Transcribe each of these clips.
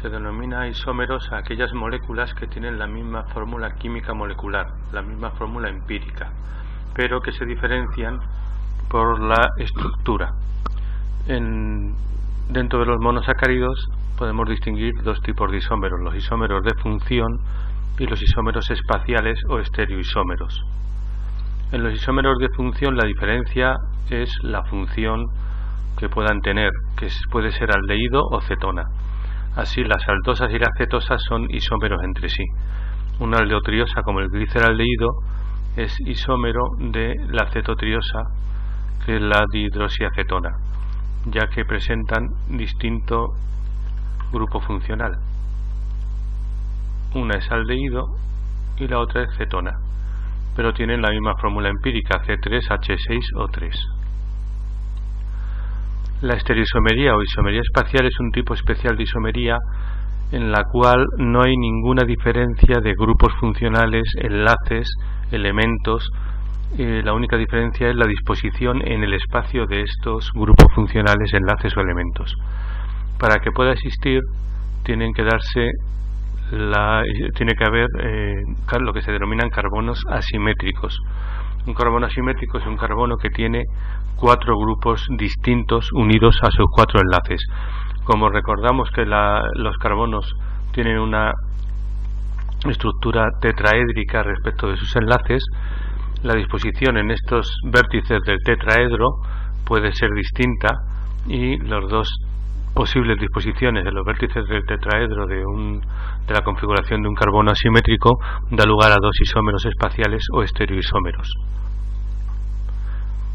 Se denomina isómeros a aquellas moléculas que tienen la misma fórmula química molecular, la misma fórmula empírica, pero que se diferencian por la estructura. Dentro de los monosacáridos podemos distinguir dos tipos de isómeros, los isómeros de función y los isómeros espaciales o estereoisómeros. En los isómeros de función la diferencia es la función que puedan tener, que puede ser aldehído o cetona. Así, las aldosas y las cetosas son isómeros entre sí. Una aldeotriosa, como el gliceraldehído, es isómero de la cetotriosa, que es la dihidroxiacetona, ya que presentan distinto grupo funcional. Una es aldehído y la otra es cetona, pero tienen la misma fórmula empírica, C3H6O3. La estereoisomería o isomería espacial es un tipo especial de isomería en la cual no hay ninguna diferencia de grupos funcionales, enlaces, elementos. La única diferencia es la disposición en el espacio de estos grupos funcionales, enlaces o elementos. Para que pueda existir tiene que haber lo que se denominan carbonos asimétricos. Un carbono asimétrico es un carbono que tiene 4 grupos distintos unidos a sus 4 enlaces. Como recordamos que los carbonos tienen una estructura tetraédrica respecto de sus enlaces, la disposición en estos vértices del tetraedro puede ser distinta y las dos posibles disposiciones de los vértices del tetraedro de la configuración de un carbono asimétrico da lugar a dos isómeros espaciales o estereoisómeros.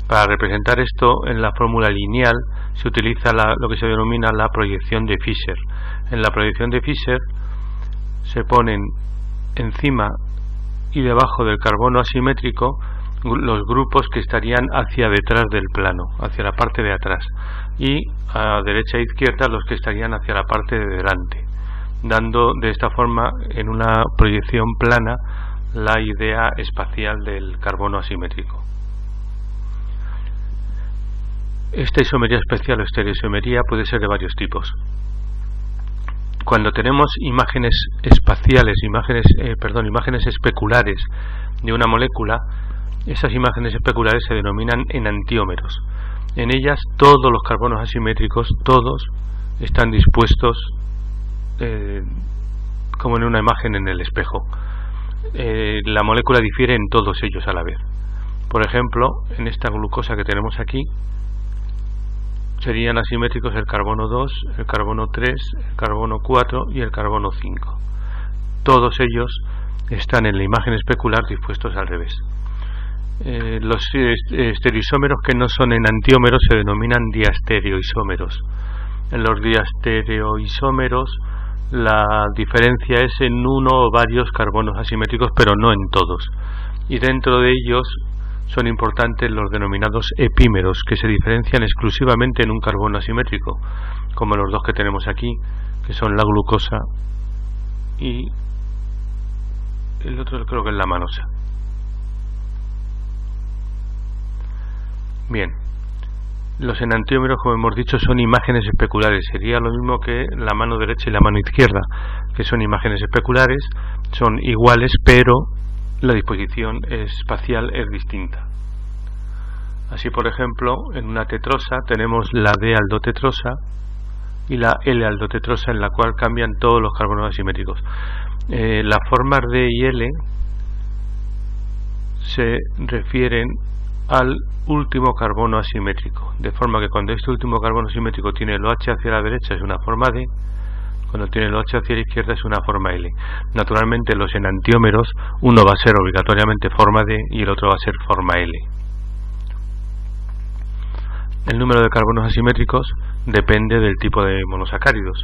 Para representar esto en la fórmula lineal se utiliza lo que se denomina la proyección de Fischer. En la proyección de Fischer se ponen encima y debajo del carbono asimétrico los grupos que estarían hacia detrás del plano, hacia la parte de atrás, y a derecha e izquierda los que estarían hacia la parte de delante, dando de esta forma en una proyección plana la idea espacial del carbono asimétrico. Esta isomería especial o estereoisomería puede ser de varios tipos. Cuando tenemos imágenes especulares de una molécula, esas imágenes especulares se denominan enantiómeros. En ellas todos los carbonos asimétricos, todos están dispuestos como en una imagen en el espejo. La molécula difiere en todos ellos a la vez. Por ejemplo, en esta glucosa que tenemos aquí, serían asimétricos el carbono 2, el carbono 3, el carbono 4 y el carbono 5. Todos ellos están en la imagen especular dispuestos al revés. Los estereoisómeros que no son enantiómeros se denominan diastereoisómeros. En los diastereoisómeros la diferencia es en uno o varios carbonos asimétricos, pero no en todos. Y dentro de ellos son importantes los denominados epímeros, que se diferencian exclusivamente en un carbono asimétrico, como los dos que tenemos aquí, que son la glucosa y el otro creo que es la manosa. Bien, los enantiómeros, como hemos dicho, son imágenes especulares. Sería lo mismo que la mano derecha y la mano izquierda, que son imágenes especulares, son iguales, pero la disposición espacial es distinta. Así, por ejemplo, en una tetrosa tenemos la D-aldotetrosa y la L-aldotetrosa, en la cual cambian todos los carbonos asimétricos. Las formas D y L se refieren al último carbono asimétrico, de forma que cuando este último carbono asimétrico tiene el OH hacia la derecha es una forma D, cuando tiene el OH hacia la izquierda es una forma L. Naturalmente, los enantiómeros, uno va a ser obligatoriamente forma D y el otro va a ser forma L. El número de carbonos asimétricos depende del tipo de monosacáridos.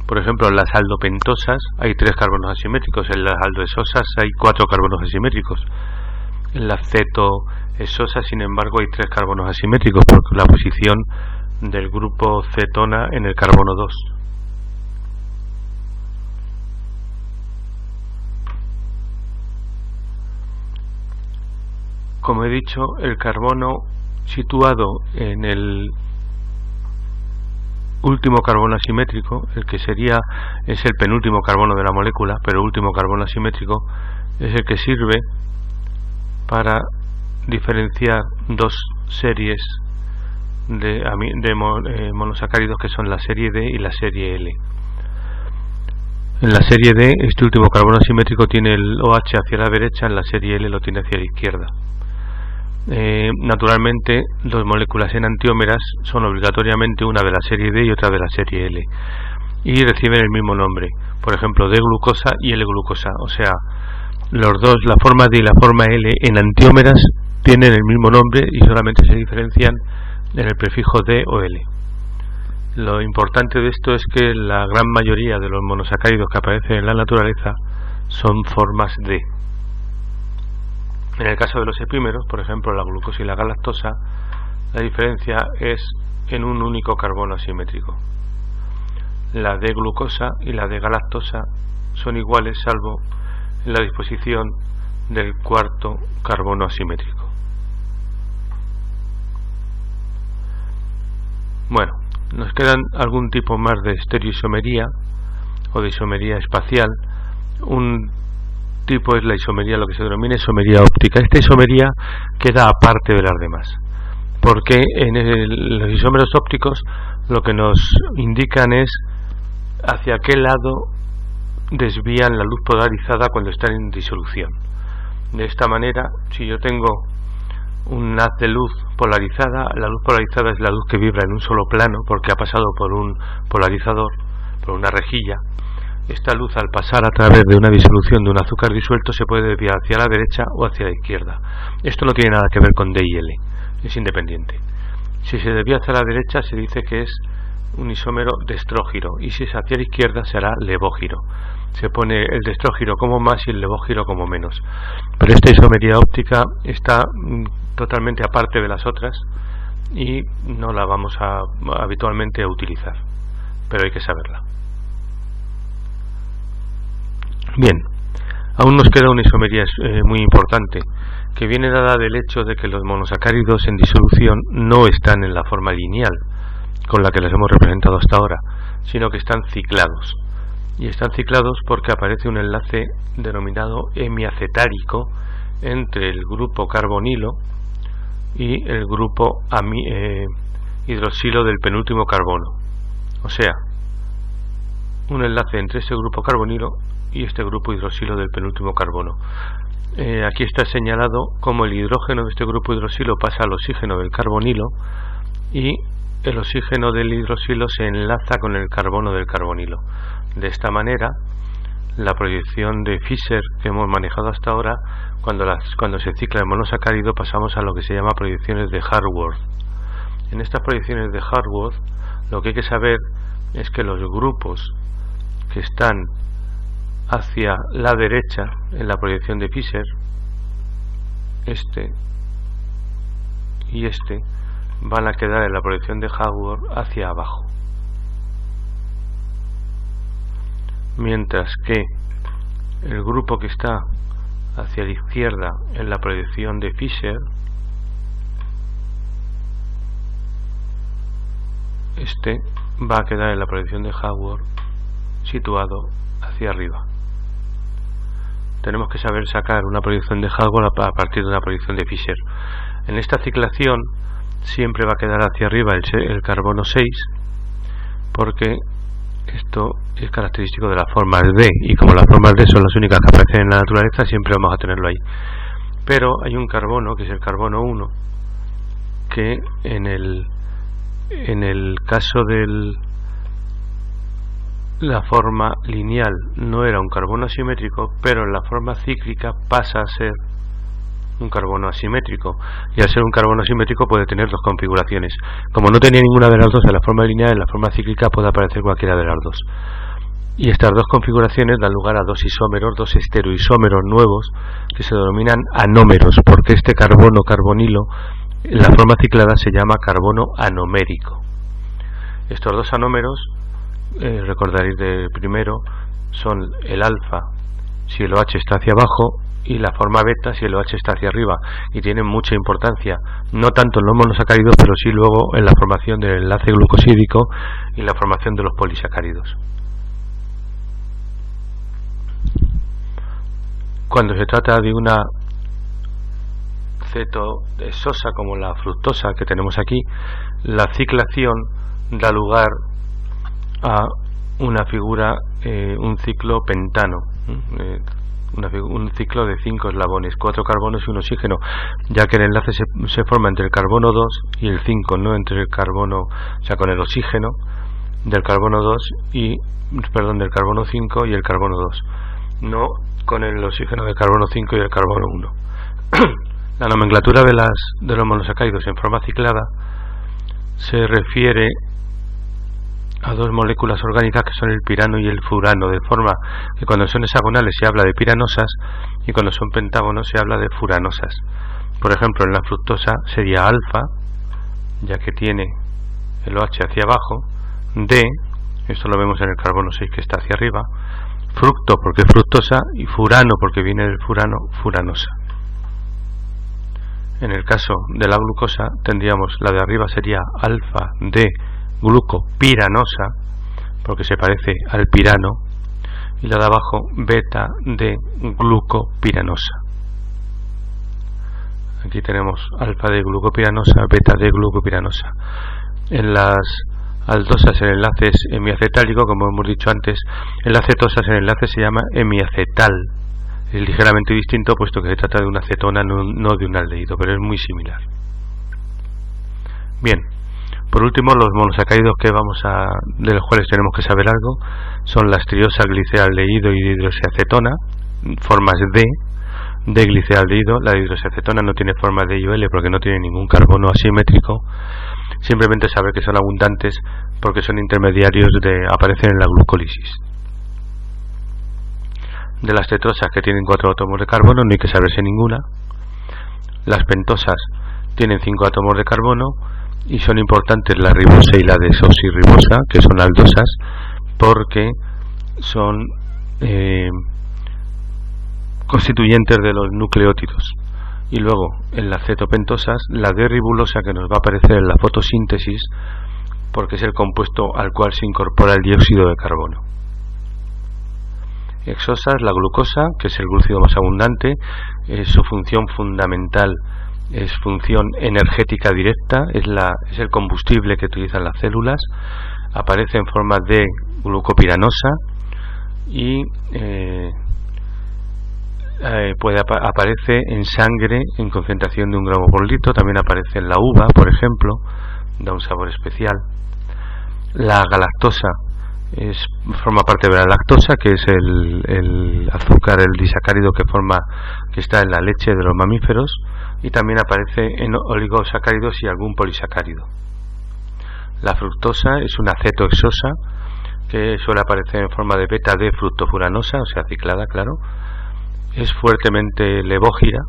Por ejemplo, en las aldopentosas hay 3 carbonos asimétricos, en las aldoesosas hay 4 carbonos asimétricos. En las cetoesosas, sin embargo, hay 3 carbonos asimétricos por la posición del grupo cetona en el carbono 2. Como he dicho, el carbono situado en el último carbono asimétrico, es el penúltimo carbono de la molécula, pero último carbono asimétrico, es el que sirve para diferenciar dos series de monosacáridos, que son la serie D y la serie L. En la serie D, este último carbono asimétrico tiene el OH hacia la derecha, en la serie L lo tiene hacia la izquierda. Naturalmente, dos moléculas enantiómeras son obligatoriamente una de la serie D y otra de la serie L, y reciben el mismo nombre, por ejemplo, D-glucosa y L-glucosa, o sea, los dos, la forma D y la forma L enantiómeras, tienen el mismo nombre y solamente se diferencian en el prefijo D o L. Lo importante de esto es que la gran mayoría de los monosacáridos que aparecen en la naturaleza son formas D. En el caso de los epímeros, por ejemplo la glucosa y la galactosa, la diferencia es en un único carbono asimétrico. La D-glucosa y la D-galactosa son iguales salvo en la disposición del cuarto carbono asimétrico. Bueno, nos quedan algún tipo más de estereoisomería o de isomería espacial. Un tipo es la isomería, lo que se denomina isomería óptica. Esta isomería queda aparte de las demás, porque los isómeros ópticos lo que nos indican es hacia qué lado desvían la luz polarizada cuando están en disolución. De esta manera, si yo tengo un haz de luz polarizada, la luz polarizada es la luz que vibra en un solo plano porque ha pasado por un polarizador, por una rejilla. Esta luz, al pasar a través de una disolución de un azúcar disuelto, se puede desviar hacia la derecha o hacia la izquierda. Esto no tiene nada que ver con D y L, es independiente. Si se desvía hacia la derecha se dice que es un isómero destrógiro, y si es hacia la izquierda será levógiro. Se pone el destrógiro como más y el levógiro como menos. Pero esta isomería óptica está totalmente aparte de las otras y no la vamos habitualmente a utilizar, pero hay que saberla. Bien, aún nos queda una isomería muy importante, que viene dada del hecho de que los monosacáridos en disolución no están en la forma lineal con la que les hemos representado hasta ahora, sino que están ciclados. Y están ciclados porque aparece un enlace denominado hemiacetárico entre el grupo carbonilo y el grupo hidroxilo del penúltimo carbono. O sea, un enlace entre ese grupo carbonilo y este grupo hidroxilo del penúltimo carbono. Aquí está señalado cómo el hidrógeno de este grupo hidroxilo pasa al oxígeno del carbonilo y el oxígeno del hidroxilo se enlaza con el carbono del carbonilo. De esta manera, la proyección de Fischer que hemos manejado hasta ahora, cuando se cicla el monosacárido, pasamos a lo que se llama proyecciones de Haworth. En estas proyecciones de Haworth, lo que hay que saber es que los grupos que están hacia la derecha en la proyección de Fischer, este y este, van a quedar en la proyección de Haworth hacia abajo, mientras que el grupo que está hacia la izquierda en la proyección de Fischer, este va a quedar en la proyección de Haworth situado hacia arriba. Tenemos que saber sacar una proyección de Haworth a partir de una proyección de Fischer. En esta ciclación siempre va a quedar hacia arriba el carbono 6, porque esto es característico de las formas D, y como las formas D son las únicas que aparecen en la naturaleza, siempre vamos a tenerlo ahí. Pero hay un carbono, que es el carbono 1, que en el caso de la forma lineal no era un carbono asimétrico, pero en la forma cíclica pasa a ser un carbono asimétrico, y al ser un carbono asimétrico puede tener dos configuraciones. Como no tenía ninguna de las dos en la forma lineal, en la forma cíclica puede aparecer cualquiera de las dos, y estas dos configuraciones dan lugar a dos isómeros, dos estereoisómeros nuevos que se denominan anómeros, porque este carbono carbonilo en la forma ciclada se llama carbono anomérico. Estos dos anómeros, recordaréis del primero, son el alfa si el OH está hacia abajo y la forma beta si el OH está hacia arriba, y tienen mucha importancia, no tanto en los monosacáridos, pero sí luego en la formación del enlace glucosídico y la formación de los polisacáridos. Cuando se trata de una cetoexosa como la fructosa que tenemos aquí, la ciclación da lugar a una figura, un ciclo pentano, un ciclo de 5 eslabones, 4 carbonos y un oxígeno, ya que el enlace se forma entre el carbono 2 y el 5, no entre el carbono, o sea, con el oxígeno del carbono 2 y, perdón, del carbono 5 y el carbono 2, no con el oxígeno del carbono 5 y el carbono 1. La nomenclatura de los monosacáridos en forma ciclada se refiere a dos moléculas orgánicas que son el pirano y el furano, de forma que cuando son hexagonales se habla de piranosas y cuando son pentágonos se habla de furanosas. Por ejemplo, en la fructosa sería alfa, ya que tiene el OH hacia abajo, D, esto lo vemos en el carbono 6 que está hacia arriba, fructo porque es fructosa y furano porque viene del furano, furanosa. En el caso de la glucosa tendríamos la de arriba sería alfa D glucopiranosa porque se parece al pirano, y la de abajo beta D glucopiranosa. Aquí tenemos alfa D glucopiranosa, beta D glucopiranosa. En las aldosas el enlace es hemiacetálico, como hemos dicho antes. En las cetosas el enlace se llama hemiacetal. Es ligeramente distinto puesto que se trata de una acetona, no de un aldehído, pero es muy similar. Bien, por último, los monosacáridos de los cuales tenemos que saber algo son las triosas, gliceraldehído y hidroxiacetona, formas de gliceraldehído. La hidroxiacetona no tiene forma de IOL porque no tiene ningún carbono asimétrico. Simplemente saber que son abundantes porque son intermediarios aparecen en la glucólisis. De las tetrosas, que tienen 4 átomos de carbono, no hay que saberse ninguna. Las pentosas tienen 5 átomos de carbono y son importantes la ribosa y la desoxirribosa, que son aldosas, porque son constituyentes de los nucleótidos. Y luego en las cetopentosas la D-ribulosa, que nos va a aparecer en la fotosíntesis porque es el compuesto al cual se incorpora el dióxido de carbono. Exosas, la glucosa, que es el glúcido más abundante, su función fundamental es función energética directa, es el combustible que utilizan las células, aparece en forma de glucopiranosa y aparece en sangre en concentración de 1 gramo por litro, también aparece en la uva, por ejemplo, da un sabor especial. La galactosa forma parte de la lactosa, que es el azúcar, el disacárido que está en la leche de los mamíferos, y también aparece en oligosacáridos y algún polisacárido. La fructosa es una cetoexosa que suele aparecer en forma de beta D fructofuranosa, o sea ciclada, claro. Es fuertemente levógira,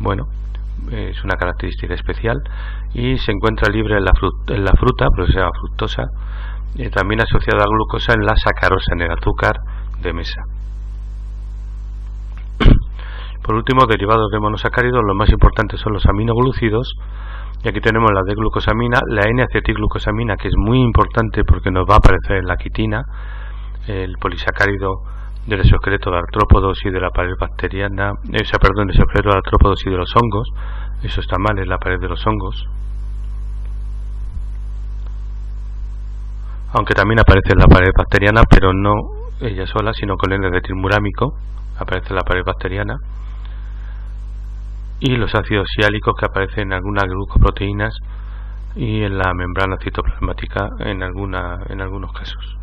bueno, es una característica especial, y se encuentra libre en la fruta, pero se llama fructosa, y también asociada a glucosa en la sacarosa, en el azúcar de mesa. Por último, derivados de monosacáridos, los más importantes son los aminoglúcidos, y aquí tenemos la D-glucosamina, la N-acetilglucosamina, que es muy importante porque nos va a aparecer en la quitina, el polisacárido del exoesqueleto de artrópodos y de la pared bacteriana, del exoesqueleto de artrópodos y de los hongos. Eso está mal, en la pared de los hongos. Aunque también aparece en la pared bacteriana, pero no ella sola, sino con el N-acetilmurámico, aparece en la pared bacteriana. Y los ácidos siálicos, que aparecen en algunas glucoproteínas y en la membrana citoplasmática en algunos casos.